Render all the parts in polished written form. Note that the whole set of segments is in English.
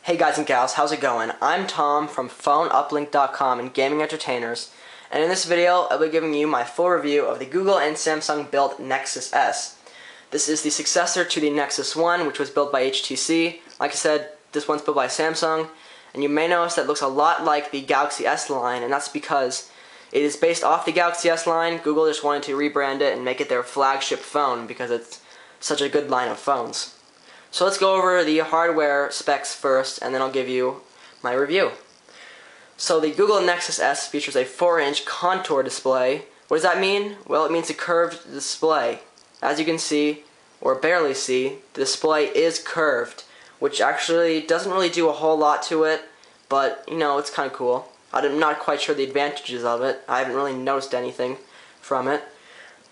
Hey guys and gals, how's it going? I'm Tom from PhoneUplink.com and Gaming Entertainers, and in this video I'll be giving you my full review of the Google and Samsung built Nexus S. This is the successor to the Nexus 1, which was built by HTC. Like I said, this one's built by Samsung, and you may notice that it looks a lot like the Galaxy S line, and that's because it is based off the Galaxy S line. Google just wanted to rebrand it and make it their flagship phone because it's such a good line of phones. So let's go over the hardware specs first, and then I'll give you my review. So the Google Nexus S features a 4-inch contour display. What does that mean? Well, it means a curved display. As you can see, or barely see, the display is curved, which actually doesn't really do a whole lot to it, but, you know, it's kind of cool. I'm not quite sure the advantages of it. I haven't really noticed anything from it.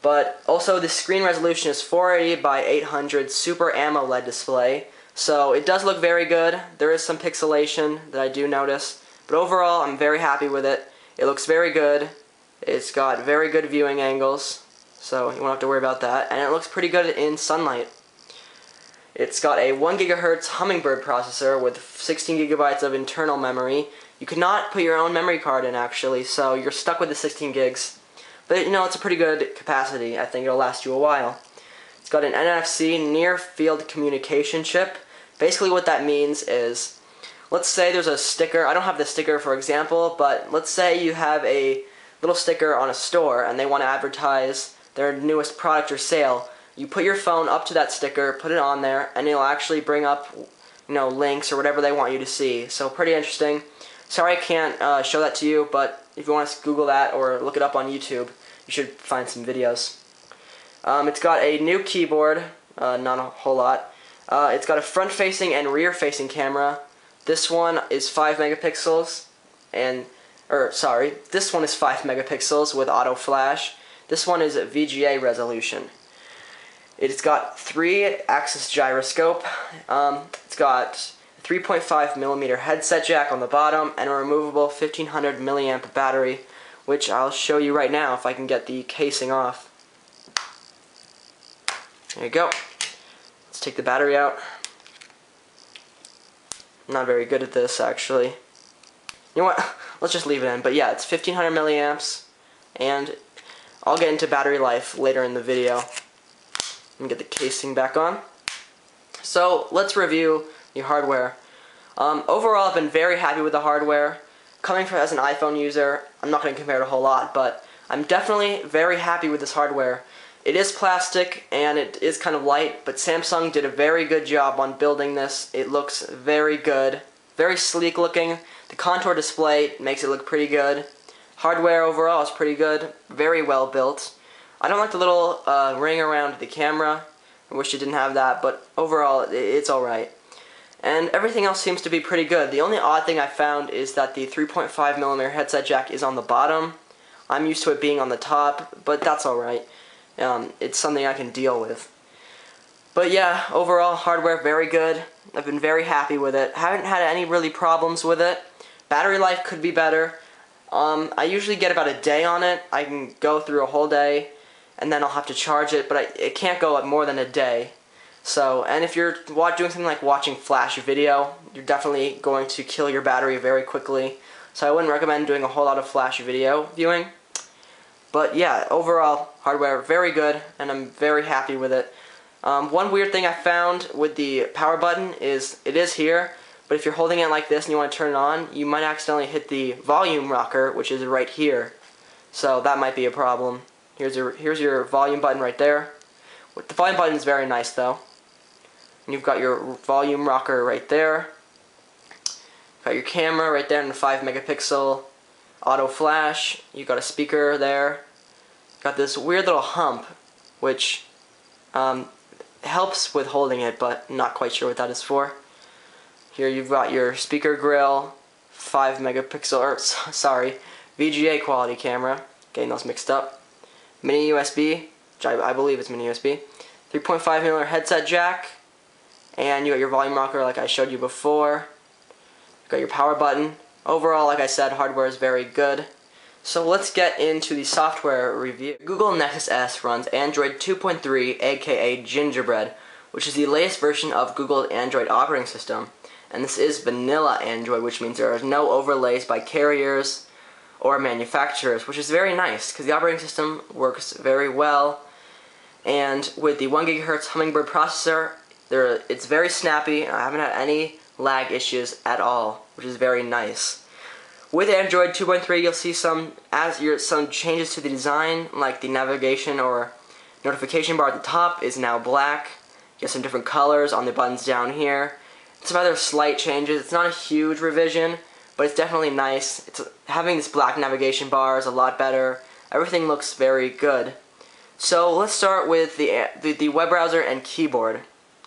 But also the screen resolution is 480 by 800 Super AMOLED display, so it does look very good. There is some pixelation that I do notice, but overall I'm very happy with it. It looks very good. It's got very good viewing angles, so you won't have to worry about that, and it looks pretty good in sunlight. It's got a 1 GHz Hummingbird processor with 16 GB of internal memory. You could not put your own memory card in actually, so you're stuck with the 16 gigs. But, you know, it's a pretty good capacity. I think it'll last you a while. It's got an NFC near-field communication chip. Basically what that means is, let's say there's a sticker. I don't have the sticker for example, but let's say you have a little sticker on a store and they want to advertise their newest product or sale. You put your phone up to that sticker, put it on there, and it'll actually bring up, you know, links or whatever they want you to see. So pretty interesting. Sorry I can't show that to you, but if you want to Google that or look it up on YouTube, you should find some videos. It's got a new keyboard, not a whole lot. It's got a front-facing and rear-facing camera. This one is 5 megapixels, this one is 5 megapixels with auto flash. This one is VGA resolution. It's got 3-axis gyroscope. It's got 3.5mm headset jack on the bottom and a removable 1500 milliamp battery, which I'll show you right now if I can get the casing off. There you go. Let's take the battery out. I'm not very good at this actually. You know what? Let's just leave it in. But yeah, it's 1500 milliamps, and I'll get into battery life later in the video. Let me get the casing back on. So let's review the hardware. Overall, I've been very happy with the hardware. Coming from as an iPhone user, I'm not going to compare it a whole lot, but I'm definitely very happy with this hardware. It is plastic and it is kind of light, but Samsung did a very good job on building this. It looks very good, very sleek looking. The contour display makes it look pretty good. Hardware overall is pretty good, very well built. I don't like the little ring around the camera. I wish it didn't have that, but overall it's alright. And everything else seems to be pretty good. The only odd thing I found is that the 3.5mm headset jack is on the bottom. I'm used to it being on the top, but that's alright. It's something I can deal with. But yeah, overall hardware very good. I've been very happy with it. Haven't had any really problems with it. Battery life could be better. I usually get about a day on it. I can go through a whole day and then I'll have to charge it, but it can't go up more than a day. So, and if you're doing something like watching Flash video, you're definitely going to kill your battery very quickly. So I wouldn't recommend doing a whole lot of Flash video viewing. But yeah, overall, hardware very good, and I'm very happy with it. One weird thing I found with the power button is, it is here, but if you're holding it like this and you want to turn it on, you might accidentally hit the volume rocker, which is right here. So that might be a problem. Here's your volume button right there. The volume button is very nice though. And you've got your volume rocker right there. Got your camera right there in the 5 megapixel auto flash. You've got a speaker there. Got this weird little hump, which helps with holding it, but not quite sure what that is for. Here you've got your speaker grill, 5 megapixel, or sorry, VGA quality camera. Getting those mixed up. Mini USB, which I believe it's mini USB. 3.5mm headset jack. And you got your volume rocker like I showed you before. You got your power button. Overall, like I said, hardware is very good. So let's get into the software review. Google Nexus S runs Android 2.3, aka Gingerbread, which is the latest version of Google's Android operating system. and this is vanilla Android, which means there are no overlays by carriers or manufacturers, which is very nice because the operating system works very well. And with the 1 GHz Hummingbird processor, it's very snappy. I haven't had any lag issues at all, which is very nice. With Android 2.3, you'll see some changes to the design, like the navigation or notification bar at the top is now black. You have some different colors on the buttons down here. Some other slight changes. It's not a huge revision, but it's definitely nice. Having this black navigation bar is a lot better. Everything looks very good. So let's start with the web browser and keyboard.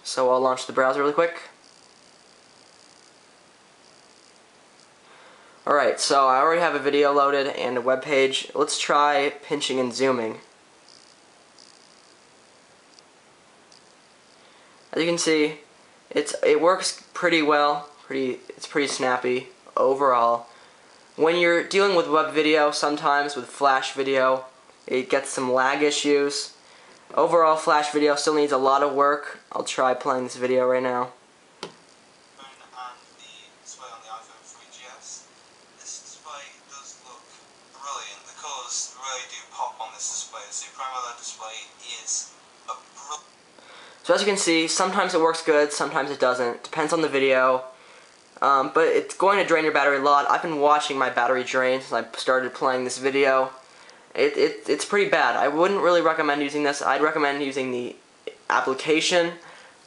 So I'll launch the browser really quick. Alright, so I already have a video loaded and a web page. Let's try pinching and zooming. As you can see, it works pretty well. It's pretty snappy overall. When you're dealing with web video, sometimes with flash video, it gets some lag issues. Overall, flash video still needs a lot of work. I'll try playing this video right now. And the display on the iPhone 3GS. This display does look brilliant. The colours really do pop on this display. The Super AMOLED display is a brilliant. So as you can see, sometimes it works good, sometimes it doesn't. Depends on the video. But it's going to drain your battery a lot. I've been watching my battery drain since I started playing this video. It's pretty bad. I wouldn't really recommend using this. I'd recommend using the application.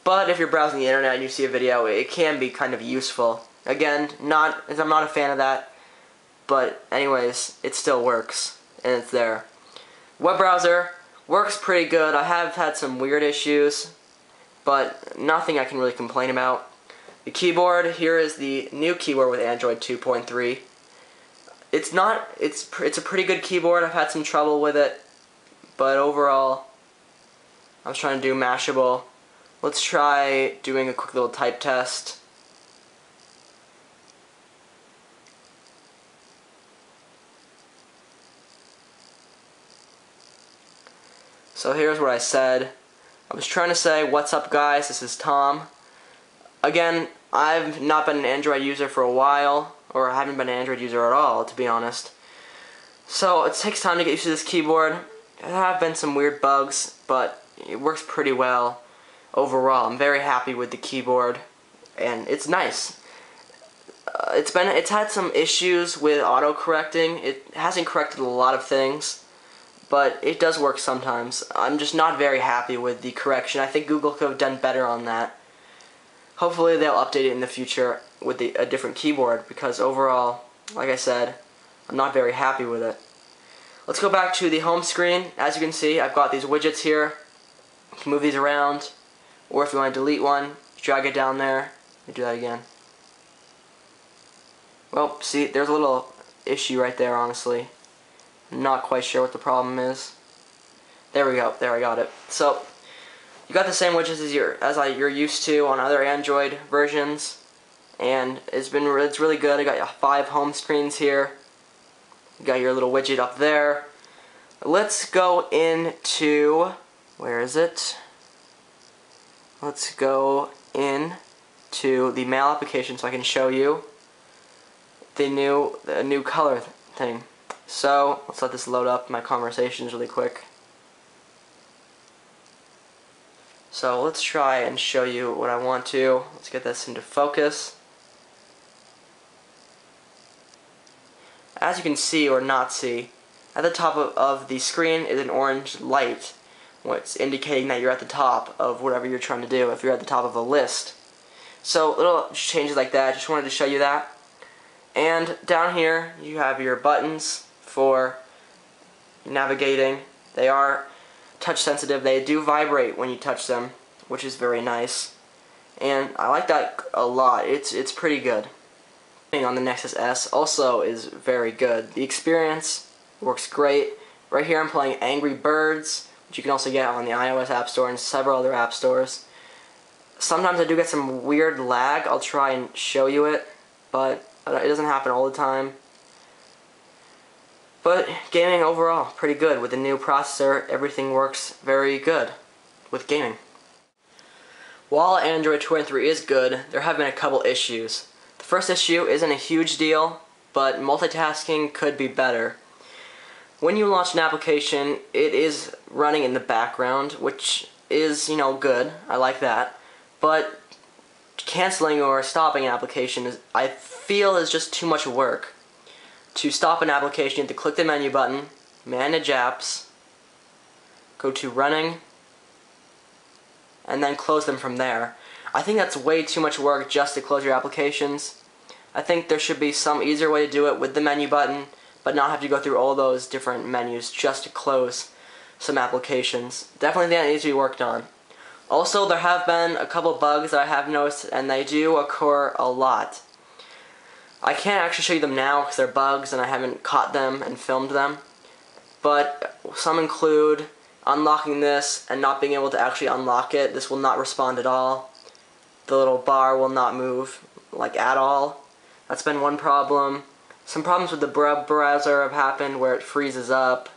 But if you're browsing the internet and you see a video, it can be kind of useful. Again, I'm not a fan of that. But anyways, it still works. And it's there. Web browser works pretty good. I have had some weird issues, but nothing I can really complain about. The keyboard, here is the new keyboard with Android 2.3. It's a pretty good keyboard. I've had some trouble with it, but overall, I was trying to do Mashable. Let's try doing a quick little type test. So here's what I said. I was trying to say, what's up guys, this is Tom. Again, I've not been an Android user for a while, or I haven't been an Android user at all, to be honest. So it takes time to get used to this keyboard. There have been some weird bugs, but it works pretty well overall. I'm very happy with the keyboard, and it's nice. It's had some issues with auto-correcting. It hasn't corrected a lot of things, but it does work sometimes. I'm just not very happy with the correction. I think Google could have done better on that. Hopefully they'll update it in the future with a different keyboard, because overall, like I said, I'm not very happy with it. Let's go back to the home screen. As you can see, I've got these widgets here. You can move these around, or if you want to delete one, drag it down there. Let me do that again. Well, see, there's a little issue right there, honestly. I'm not quite sure what the problem is. There we go. There, I got it. So you got the same widgets as you're used to on other Android versions, and it's really good. I got 5 home screens here. You got your little widget up there. Let's go into, where is it? Let's go into the mail application so I can show you the new color thing. So let's let this load up my conversations really quick. So let's try and show you what I want to. Let's get this into focus. As you can see or not see, at the top of the screen is an orange light, what's indicating that you're at the top of whatever you're trying to do, if you're at the top of a list. So little changes like that, just wanted to show you that. And down here you have your buttons for navigating. They are touch sensitive. They do vibrate when you touch them, which is very nice. And I like that a lot. It's pretty good. On the Nexus S also is very good. The experience works great. Right here I'm playing Angry Birds, which you can also get on the iOS App Store and several other app stores. Sometimes I do get some weird lag. I'll try and show you it, but it doesn't happen all the time. But gaming overall, pretty good. With the new processor, everything works very good with gaming. While Android 2.3 is good, there have been a couple issues. The first issue isn't a huge deal, but multitasking could be better. When you launch an application, it is running in the background, which is, good. I like that. But canceling or stopping an application I feel is just too much work. To stop an application, you have to click the menu button, Manage Apps, go to Running, and then close them from there. I think that's way too much work just to close your applications. I think there should be some easier way to do it with the menu button, but not have to go through all those different menus just to close some applications. Definitely think that needs to be worked on. Also, there have been a couple bugs that I have noticed, and they do occur a lot. I can't actually show you them now because they're bugs and I haven't caught them and filmed them, but some include unlocking this and not being able to actually unlock it. This will not respond at all. The little bar will not move, at all. That's been one problem. Some problems with the browser have happened where it freezes up,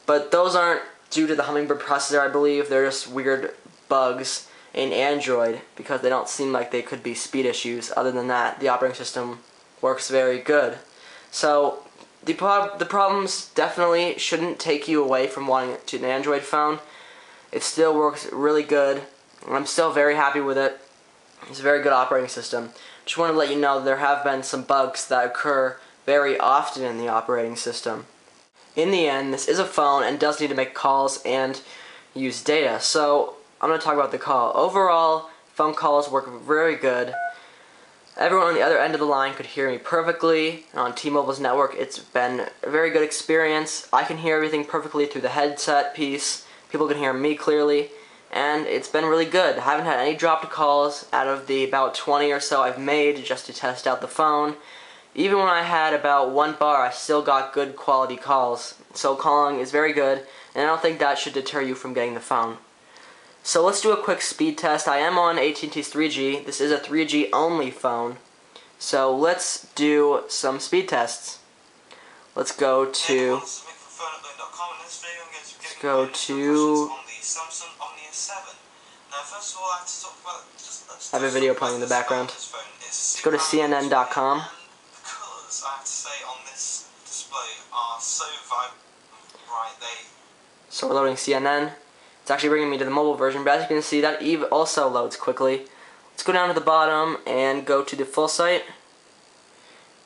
but those aren't due to the Hummingbird processor, I believe. They're just weird bugs in Android because they don't seem like they could be speed issues. Other than that, the operating system works very good. So the problems definitely shouldn't take you away from wanting an Android phone. It still works really good, and I'm still very happy with it. It's a very good operating system. Just want to let you know there have been some bugs that occur very often in the operating system. In the end, this is a phone and does need to make calls and use data. So I'm going to talk about the call. Overall, phone calls work very good. Everyone on the other end of the line could hear me perfectly. On T-Mobile's network, it's been a very good experience. I can hear everything perfectly through the headset piece. People can hear me clearly, and it's been really good. I haven't had any dropped calls out of the about 20 or so I've made just to test out the phone. Even when I had about one bar, I still got good quality calls. So calling is very good, and I don't think that should deter you from getting the phone. So let's do a quick speed test. I am on AT&T's 3G. This is a 3G only phone. So let's do some speed tests. Let's go to I have a video playing in the background. Let's go to CNN.com. Because I have to say on this display are so vibrant, So we're loading CNN. It's actually bringing me to the mobile version, but as you can see, that Eve also loads quickly. Let's go down to the bottom and go to the full site.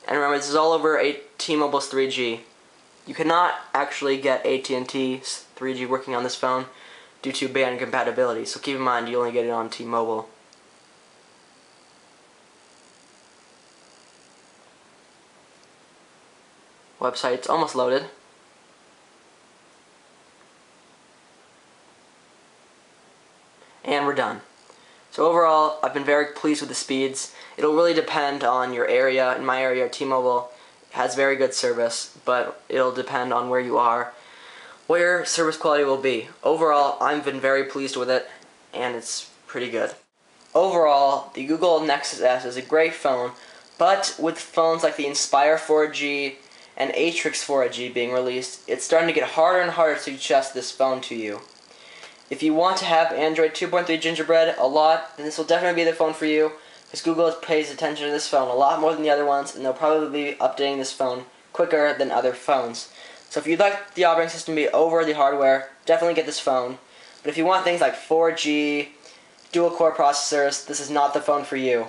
And remember, this is all over T-Mobile's 3G. You cannot actually get AT&T's 3G working on this phone due to band compatibility, so keep in mind you only get it on T-Mobile. Website's almost loaded. And we're done. So overall, I've been very pleased with the speeds. It'll really depend on your area. In my area, T-Mobile has very good service, but it'll depend on where you are, what your service quality will be. Overall, I've been very pleased with it, and it's pretty good. Overall, the Google Nexus S is a great phone, but with phones like the Inspire 4G and Atrix 4G being released, it's starting to get harder and harder to suggest this phone to you. If you want to have Android 2.3 Gingerbread a lot, then this will definitely be the phone for you, because Google pays attention to this phone a lot more than the other ones, and they'll probably be updating this phone quicker than other phones. So if you'd like the operating system to be over the hardware, definitely get this phone. But if you want things like 4G, dual-core processors, this is not the phone for you.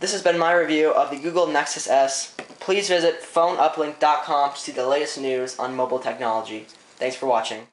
This has been my review of the Google Nexus S. Please visit PhoneUplink.com to see the latest news on mobile technology. Thanks for watching.